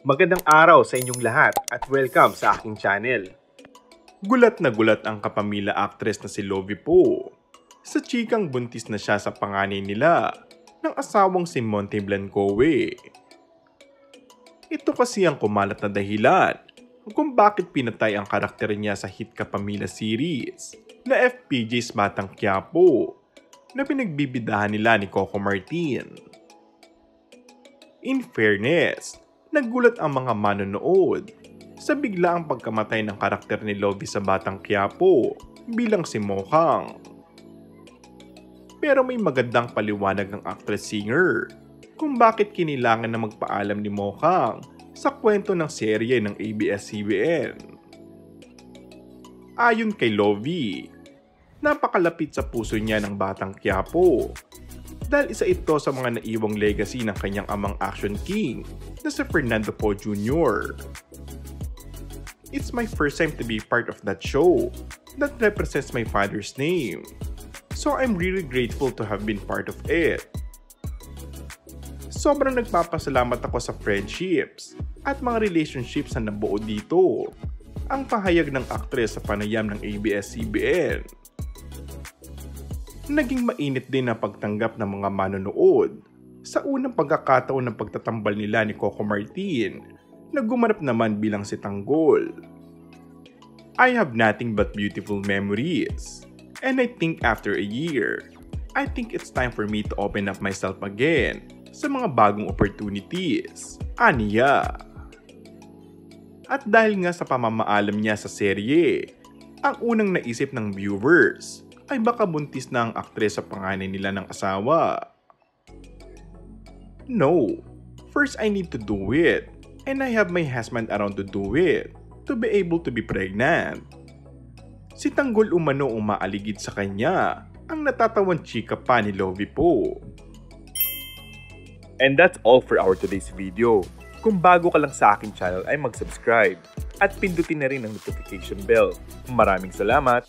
Magandang araw sa inyong lahat at welcome sa aking channel. Gulat na gulat ang kapamilya actress na si Lovie Poe sa chikang buntis na siya sa panganay nila ng asawang si Monte Blancoe. Ito kasi ang kumalat na dahilan kung bakit pinatay ang karakter niya sa hit kapamilya series na FPJ's Batang Quiapo na pinagbibidahan nila ni Coco Martin. In fairness, nagulat ang mga manonood sa biglaang pagkamatay ng karakter ni Lovie sa Batang Quiapo bilang si Mohang. Pero may magandang paliwanag ng actress-singer kung bakit kinilangan na magpaalam ni Mohang sa kwento ng serye ng ABS-CBN. Ayon kay Lovie, napakalapit sa puso niya ng Batang Quiapo dahil isa ito sa mga naiwang legacy ng kanyang amang action king na si Fernando Poe Jr. It's my first time to be part of that show that represents my father's name, so I'm really grateful to have been part of it. Sobrang nagpapasalamat ako sa friendships at mga relationships na nabuo dito, ang pahayag ng aktres sa panayam ng ABS-CBN. Naging mainit din ang pagtanggap ng mga manonood sa unang pagkakataon ng pagtatambal nila ni Coco Martin na gumanap naman bilang si Tanggol. I have nothing but beautiful memories, and I think after a year, I think it's time for me to open up myself again sa mga bagong opportunities, aniya. At dahil nga sa pamamaalam niya sa serye, ang unang naisip ng viewers ay baka buntis na ang aktres sa panganay nila ng asawa. No, first I need to do it, and I have my husband around to do it, to be able to be pregnant. Si Tanggol umano umaaligid sa kanya, ang natatawan chika pa ni Lovie Poe. And that's all for our today's video. Kung bago ka lang sa aking channel ay mag-subscribe at pindutin na rin ang notification bell. Maraming salamat!